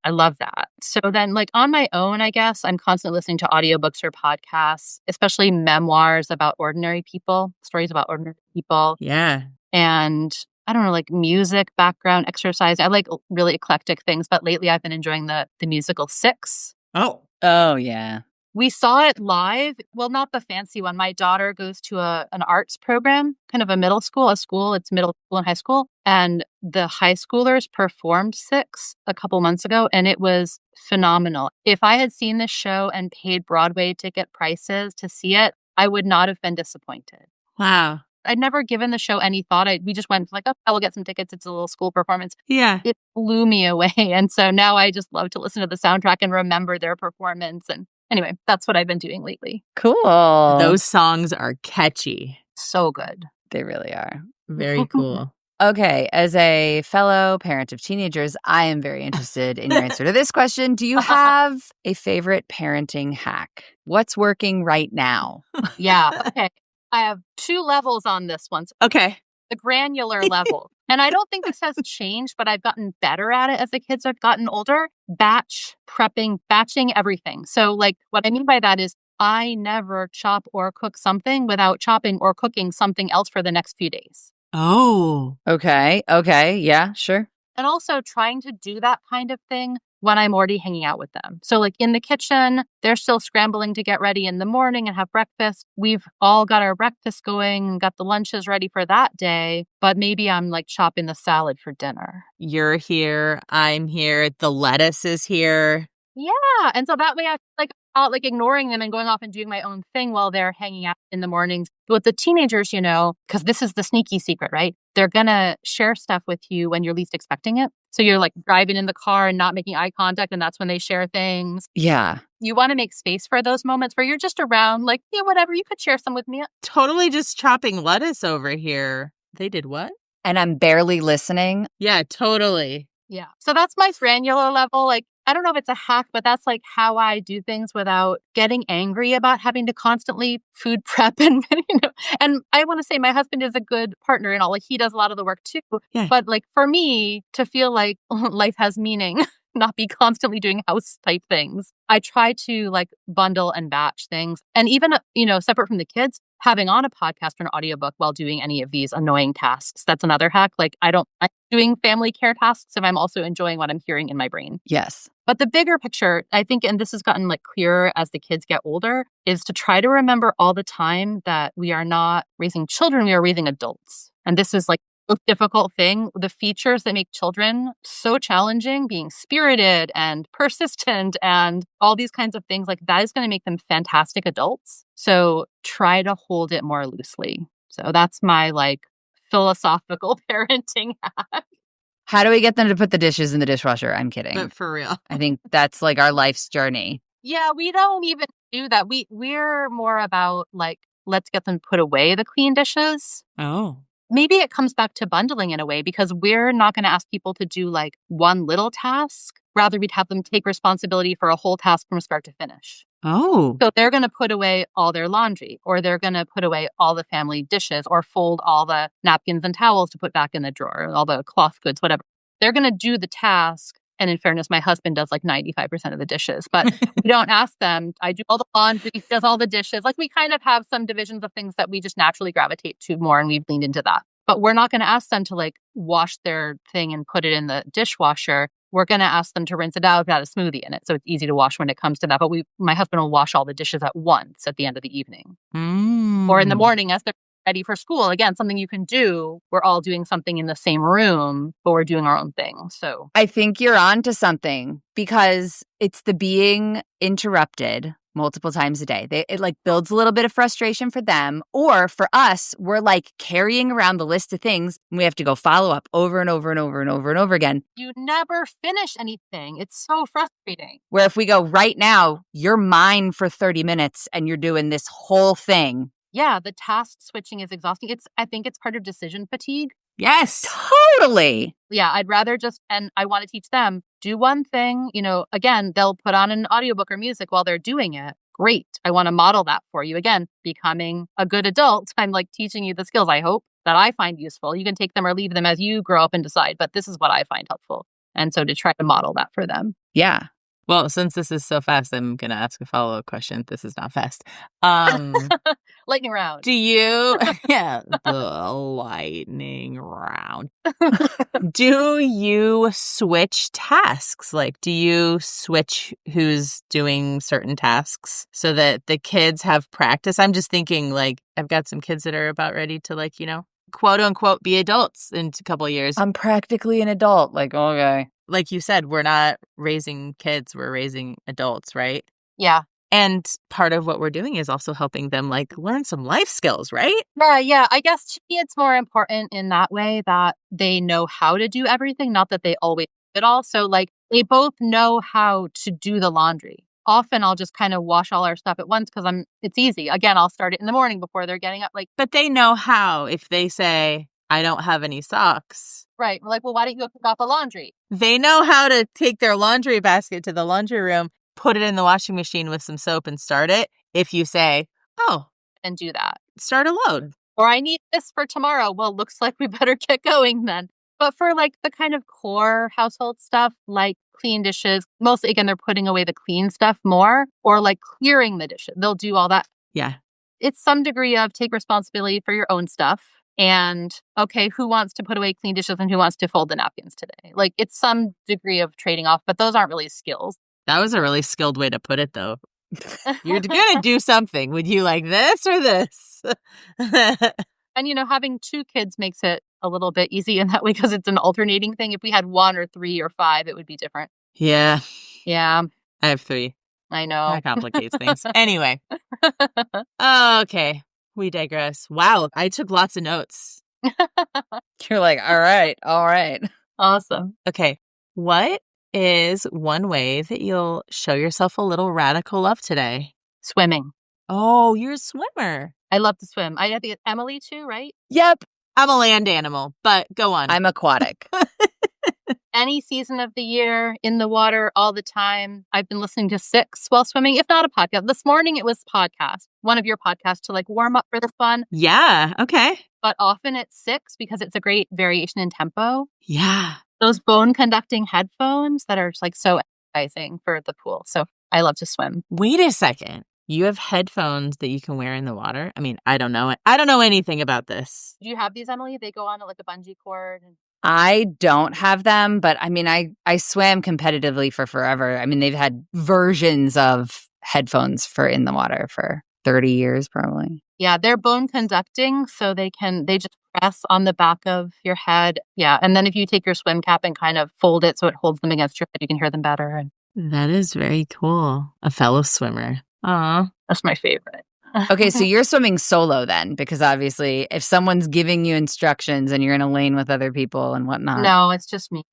I love that. So then like on my own, I guess, I'm constantly listening to audiobooks or podcasts, especially memoirs about ordinary people, stories about ordinary people. Yeah. And I don't know, like music, background, exercise. I like really eclectic things, but lately I've been enjoying the musical Six. Oh, yeah. We saw it live. Well, not the fancy one. My daughter goes to an arts program, kind of a middle school, it's middle school and high school. And the high schoolers performed Six a couple months ago, and it was phenomenal. If I had seen this show and paid Broadway ticket prices to see it, I would not have been disappointed. wow. I'd never given the show any thought. We just went like, oh, I will get some tickets. It's a little school performance. Yeah. It blew me away. And so now I just love to listen to the soundtrack and remember their performance. And anyway, that's what I've been doing lately. Cool. Those songs are catchy. So good. They really are. Very cool. Okay, as a fellow parent of teenagers, I am very interested in your answer to this question. Do you have a favorite parenting hack? What's working right now? Yeah. Okay. I have two levels on this one. So Okay. the granular level. And I don't think this has changed, but I've gotten better at it as the kids have gotten older. Batching everything. So like what I mean by that is I never chop or cook something without chopping or cooking something else for the next few days. Oh. Okay. Yeah, sure. And also trying to do that kind of thing when I'm already hanging out with them. So like in the kitchen, they're still scrambling to get ready in the morning and have breakfast. We've all got our breakfast going and got the lunches ready for that day. But maybe I'm like chopping the salad for dinner. You're here. I'm here. The lettuce is here. Yeah. And so that way I out like ignoring them and going off and doing my own thing while they're hanging out in the mornings. But with the teenagers, because this is the sneaky secret, right? They're going to share stuff with you when you're least expecting it. So you're like driving in the car and not making eye contact. And that's when they share things. Yeah. You want to make space for those moments where you're just around like, yeah, whatever. You could share some with me. Totally just chopping lettuce over here. They did what? And I'm barely listening. Yeah, totally. Yeah. So that's my granular level. Like, I don't know if it's a hack, but that's like how I do things without getting angry about having to constantly food prep. And I want to say my husband is a good partner and all. Like he does a lot of the work too. Yeah. But like for me to feel like life has meaning, not be constantly doing house type things, I try to like bundle and batch things. And even, separate from the kids, having on a podcast or an audiobook while doing any of these annoying tasks. That's another hack. Like I don't like doing family care tasks if I'm also enjoying what I'm hearing in my brain. Yes. But the bigger picture, I think, and this has gotten like clearer as the kids get older, is to try to remember all the time that we are not raising children, we are raising adults. And this is like a difficult thing. The features that make children so challenging, being spirited and persistent and all these kinds of things, like that is going to make them fantastic adults. So try to hold it more loosely. So that's my like philosophical parenting hack. How do we get them to put the dishes in the dishwasher? I'm kidding. But for real. I think that's like our life's journey. Yeah, we don't even do that. We're more about like, let's get them to put away the clean dishes. Oh. Maybe it comes back to bundling in a way, because we're not going to ask people to do like one little task. Rather, we'd have them take responsibility for a whole task from start to finish. Oh. So they're going to put away all their laundry, or they're going to put away all the family dishes, or fold all the napkins and towels to put back in the drawer, all the cloth goods, whatever. They're going to do the task. And in fairness, my husband does like 95% of the dishes, but we don't ask them. I do all the laundry, he does all the dishes. Like we kind of have some divisions of things that we just naturally gravitate to more, and we've leaned into that. But we're not going to ask them to like wash their thing and put it in the dishwasher. We're going to ask them to rinse it out, add a smoothie in it. So it's easy to wash when it comes to that. But my husband will wash all the dishes at once at the end of the evening. Or in the morning as they're ready for school. Again, something you can do. We're all doing something in the same room, but we're doing our own thing. So I think you're on to something, because it's the being interrupted multiple times a day. It like builds a little bit of frustration for them. Or for us, we're like carrying around the list of things, and we have to go follow up over and over and over and over and over again. You never finish anything. It's so frustrating. Where if we go right now, you're mine for 30 minutes and you're doing this whole thing. Yeah, the task switching is exhausting. I think it's part of decision fatigue. Yes. Totally. Yeah, I'd rather just, and I want to teach them, do one thing. You know, again, they'll put on an audiobook or music while they're doing it. Great. I want to model that for you. Again, becoming a good adult. I'm like teaching you the skills, I hope, that I find useful. You can take them or leave them as you grow up and decide, but this is what I find helpful. And so to try to model that for them. Yeah. Well, since this is so fast, I'm going to ask a follow-up question. This is not fast. Lightning round. Do you... Yeah, the lightning round. Do you switch tasks? Like, do you switch who's doing certain tasks so that the kids have practice? I'm just thinking, like, I've got some kids that are about ready to, like, you know, quote unquote, be adults in a couple of years. I'm practically an adult. Like, okay. Like you said, we're not raising kids, we're raising adults, right? Yeah. And part of what we're doing is also helping them like learn some life skills, right? Yeah. I guess to me, it's more important in that way that they know how to do everything, not that they always do it all. So like they both know how to do the laundry. Often I'll just kind of wash all our stuff at once because it's easy. Again, I'll start it in the morning before they're getting up. Like, but they know how. If they say, I don't have any socks. Right. We're like, well, why don't you go pick up the laundry? They know how to take their laundry basket to the laundry room, put it in the washing machine with some soap and start it. If you say, oh, and do that. Start a load. Or I need this for tomorrow. Well, looks like we better get going then. But for like the kind of core household stuff, like clean dishes, mostly, again, they're putting away the clean stuff more, or like clearing the dishes. They'll do all that. Yeah. It's some degree of take responsibility for your own stuff. And, okay, who wants to put away clean dishes and who wants to fold the napkins today? Like, it's some degree of trading off, but those aren't really skills. That was a really skilled way to put it, though. You're going to do something. Would you like this or this? And, you know, having two kids makes it a little bit easy in that way because it's an alternating thing. If we had 1 or 3 or 5, it would be different. Yeah. Yeah. I have 3. I know. That complicates things. Anyway. Okay. We digress. Wow. I took lots of notes. You're like, all right. Awesome. Okay. What is one way that you'll show yourself a little radical love today? Swimming. Oh, you're a swimmer. I love to swim. I think Emily too, right? Yep. I'm a land animal, but go on. I'm aquatic. Any season of the year, in the water all the time. I've been listening to 6 while swimming, if not a podcast. This morning it was podcast, one of your podcasts to like warm up for the fun. Yeah. Okay. But often it's 6 because it's a great variation in tempo. Yeah. Those bone conducting headphones that are just like so energizing for the pool. So I love to swim. Wait a second. You have headphones that you can wear in the water? I mean, I don't know it. I don't know anything about this. Do you have these, Emily? They go on like a bungee cord. I don't have them, but I mean, I swam competitively for forever. I mean, they've had versions of headphones for in the water for 30 years, probably. Yeah, they're bone conducting, so they just press on the back of your head. Yeah, and then if you take your swim cap and kind of fold it so it holds them against your head, you can hear them better. And That is very cool. A fellow swimmer. Aw. that's my favorite. Okay, so you're swimming solo then, because obviously if someone's giving you instructions and you're in a lane with other people and whatnot. No, it's just me.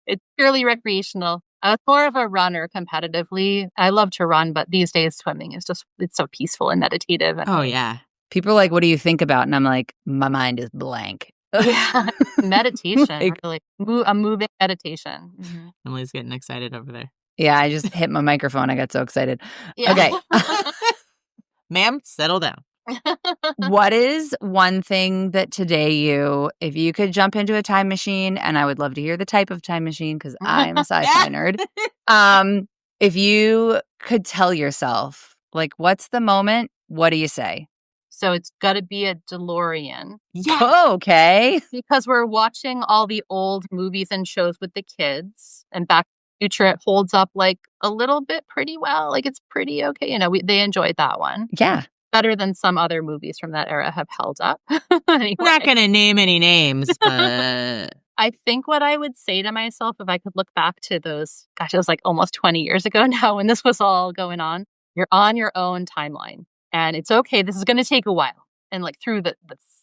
It's purely recreational. I was more of a runner competitively. I love to run, but these days swimming is it's so peaceful and meditative. And Oh, yeah. People are like, what do you think about? And I'm like, my mind is blank. yeah, meditation, Like- really. A moving meditation. Mm-hmm. Emily's getting excited over there. Yeah, I just hit my microphone. I got so excited. Yeah. Okay. Ma'am, settle down. What is one thing that today if you could jump into a time machine, and I would love to hear the type of time machine because I am a sci-fi nerd. If you could tell yourself, like, what's the moment? What do you say? So it's got to be a DeLorean. Yeah. Oh, okay. Because we're watching all the old movies and shows with the kids, and Back to the Future, it holds up like a little bit pretty well. Like it's pretty okay. You know, they enjoyed that one. Yeah. Better than some other movies from that era have held up. Anyway, We're not going to name any names, but I think what I would say to myself if I could look back to those, gosh, it was like almost 20 years ago now when this was all going on. You're on your own timeline and it's okay. This is going to take a while. And like through the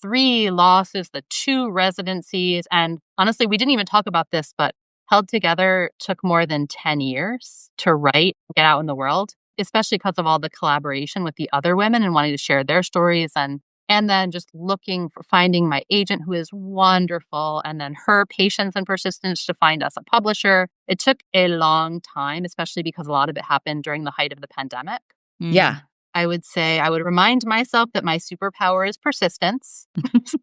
3 losses, the 2 residencies, and honestly, we didn't even talk about this, but Held Together took more than 10 years to write and get out in the world, especially because of all the collaboration with the other women and wanting to share their stories and then just looking for finding my agent who is wonderful and then her patience and persistence to find us a publisher. It took a long time, especially because a lot of it happened during the height of the pandemic. Yeah. I would say I would remind myself that my superpower is persistence.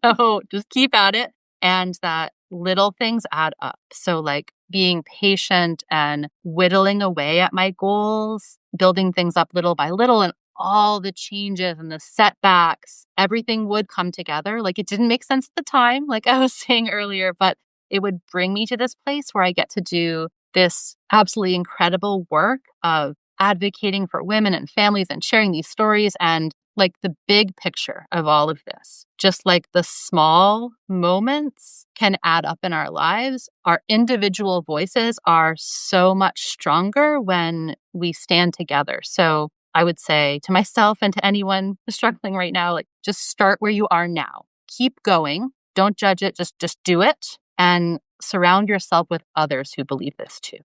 So just keep at it and that little things add up. So like being patient and whittling away at my goals, building things up little by little and all the changes and the setbacks, everything would come together. Like it didn't make sense at the time, like I was saying earlier, but it would bring me to this place where I get to do this absolutely incredible work of advocating for women and families and sharing these stories and like the big picture of all of this. Just like the small moments can add up in our lives. Our individual voices are so much stronger when we stand together. So I would say to myself and to anyone struggling right now, like just start where you are now. Keep going. Don't judge it. Just do it and surround yourself with others who believe this too.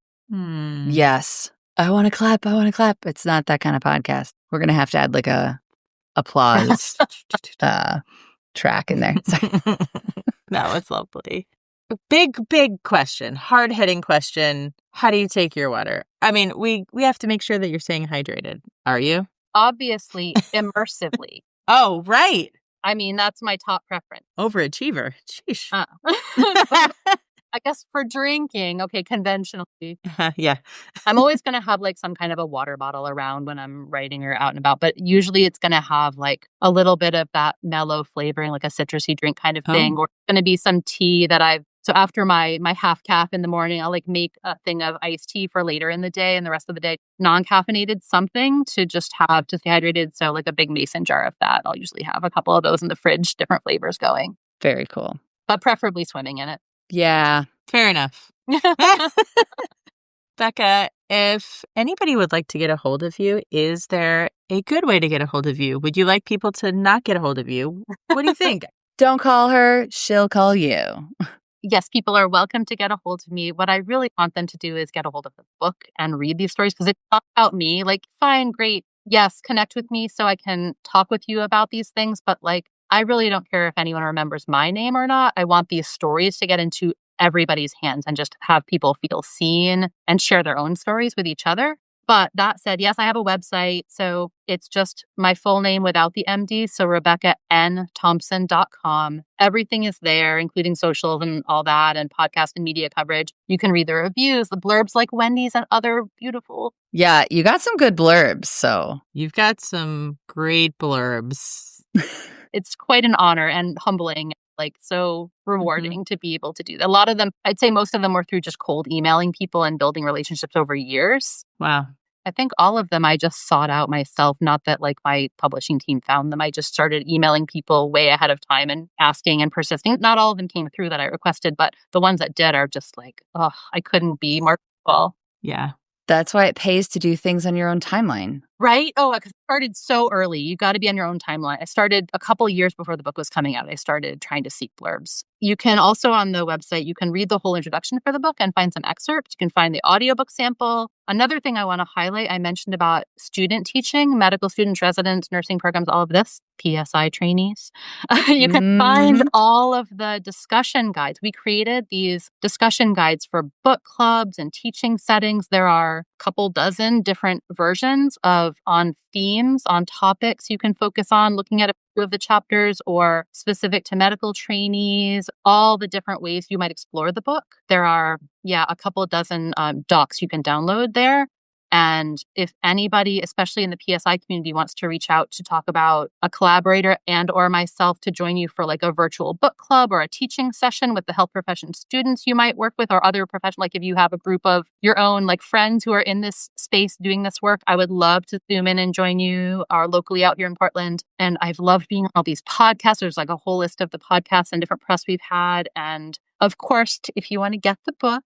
Yes. I want to clap. I want to clap. It's not that kind of podcast. We're going to have to add like a applause track in there. Sorry. No, it's lovely. Big question. Hard-hitting question. How do you take your water? I mean, we have to make sure that you're staying hydrated. Are you? Obviously, immersively. Oh, right. I mean, that's my top preference. Overachiever. Sheesh. I guess for drinking, okay, conventionally, Yeah. I'm always going to have like some kind of a water bottle around when I'm writing or out and about, but usually it's going to have like a little bit of that mellow flavoring, like a citrusy drink kind of thing, or it's going to be some tea that so after my half calf in the morning, I'll like make a thing of iced tea for later in the day and the rest of the day, non-caffeinated something to just have to stay hydrated. So like a big mason jar of that. I'll usually have a couple of those in the fridge, different flavors going, Very cool. but preferably swimming in it. Yeah. Fair enough. Becca, if anybody would like to get a hold of you, is there a good way to get a hold of you? Would you like people to not get a hold of you? What do you think? Don't call her. She'll call you. Yes, people are welcome to get a hold of me. What I really want them to do is get a hold of the book and read these stories because it's not about me. Like, fine, great. Yes, connect with me so I can talk with you about these things. But like, I really don't care if anyone remembers my name or not. I want these stories to get into everybody's hands and just have people feel seen and share their own stories with each other. But that said, yes, I have a website. So it's just my full name without the MD. So RebeccaNThompson.com. Everything is there, including socials and all that and podcast and media coverage. You can read the reviews, the blurbs like Wendy's and other beautiful. Yeah, you got some good blurbs. So You've got some great blurbs. It's quite an honor and humbling. like so rewarding to be able to do that. A lot of them, I'd say most of them were through just cold emailing people and building relationships over years. Wow. I think all of them I just sought out myself, not that like my publishing team found them. I just started emailing people way ahead of time and asking and persisting. Not all of them came through that I requested, but the ones that did are just like, oh, I couldn't be more grateful. Yeah. That's why it pays to do things on your own timeline. Right? Oh, because I started so early. You got to be on your own timeline. I started a couple of years before the book was coming out. I started trying to seek blurbs. You can also on the website, you can read the whole introduction for the book and find some excerpts. You can find the audiobook sample. Another thing I want to highlight, I mentioned about student teaching, medical students, residents, nursing programs, all of this, PSI trainees. You can find all of the discussion guides. We created these discussion guides for book clubs and teaching settings. There are a couple dozen different versions on themes, on topics you can focus on, looking at a few of the chapters or specific to medical trainees, all the different ways you might explore the book. There are, a couple dozen docs you can download there. And if anybody, especially in the PSI community, wants to reach out to talk about a collaborator and or myself to join you for like a virtual book club or a teaching session with the health profession students you might work with or other professionals, like if you have a group of your own like friends who are in this space doing this work, I would love to zoom in and join you locally out here in Portland. And I've loved being on all these podcasts. There's like a whole list of the podcasts and different press we've had. And of course, if you want to get the book,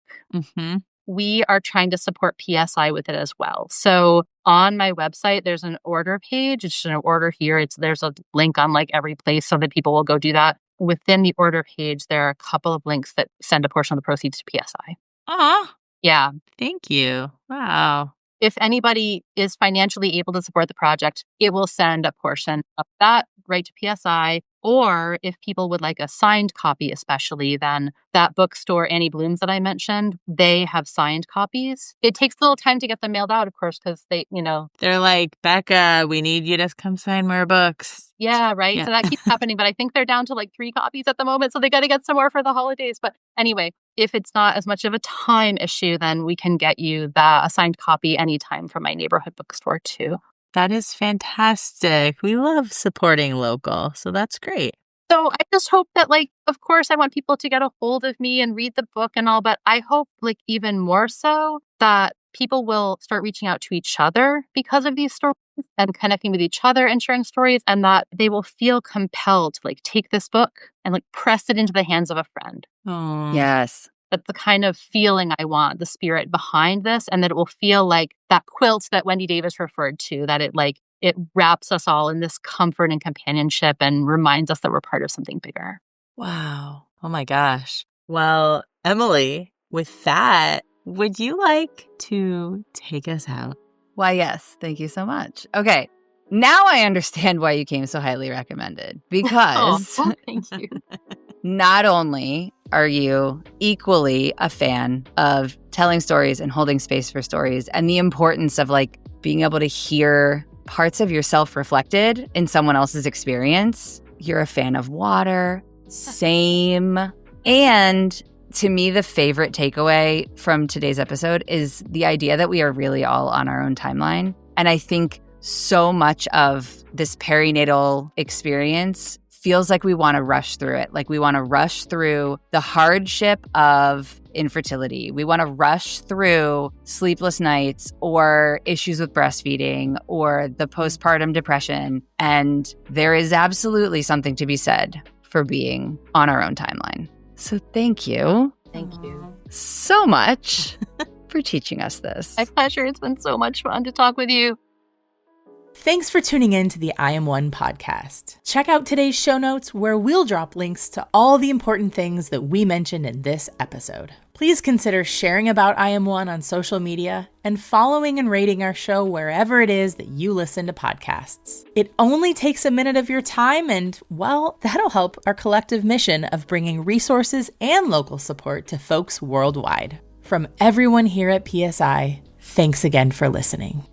we are trying to support PSI with it as well. So on my website, there's an order page. It's just an order here. There's a link on like every place so that people will go do that. Within the order page, there are a couple of links that send a portion of the proceeds to PSI. Yeah. Thank you. Wow. If anybody is financially able to support the project, it will send a portion of that right to PSI. Or if people would like a signed copy, especially, then that bookstore, Annie Bloom's that I mentioned, they have signed copies. It takes a little time to get them mailed out, of course, because they're like, Becca, we need you to come sign more books. Yeah, right. Yeah. So that keeps happening. But I think they're down to like 3 copies at the moment. So they got to get some more for the holidays. But anyway, if it's not as much of a time issue, then we can get you a signed copy anytime from my neighborhood bookstore too. That is fantastic. We love supporting local. So that's great. So I just hope that, like, of course, I want people to get a hold of me and read the book and all, but I hope, like, even more so that people will start reaching out to each other because of these stories and connecting with each other and sharing stories, and that they will feel compelled to, like, take this book and, like, press it into the hands of a friend. Oh, yes. That's the kind of feeling I want, the spirit behind this, and that it will feel like that quilt that Wendy Davis referred to, that it wraps us all in this comfort and companionship and reminds us that we're part of something bigger. Wow. Oh my gosh. Well, Emily, with that, would you like to take us out? Why, yes. Thank you so much. Okay. Now I understand why you came so highly recommended, because thank you. Not only are you equally a fan of telling stories and holding space for stories and the importance of like being able to hear parts of yourself reflected in someone else's experience, you're a fan of water, same. And to me, the favorite takeaway from today's episode is the idea that we are really all on our own timeline. And I think so much of this perinatal experience feels like we want to rush through it. Like we want to rush through the hardship of infertility. We want to rush through sleepless nights or issues with breastfeeding or the postpartum depression. And there is absolutely something to be said for being on our own timeline. So thank you. Thank you so much for teaching us this. My pleasure. It's been so much fun to talk with you. Thanks for tuning in to the I Am One podcast. Check out today's show notes where we'll drop links to all the important things that we mentioned in this episode. Please consider sharing about I Am One on social media and following and rating our show wherever it is that you listen to podcasts. It only takes a minute of your time and, well, that'll help our collective mission of bringing resources and local support to folks worldwide. From everyone here at PSI, thanks again for listening.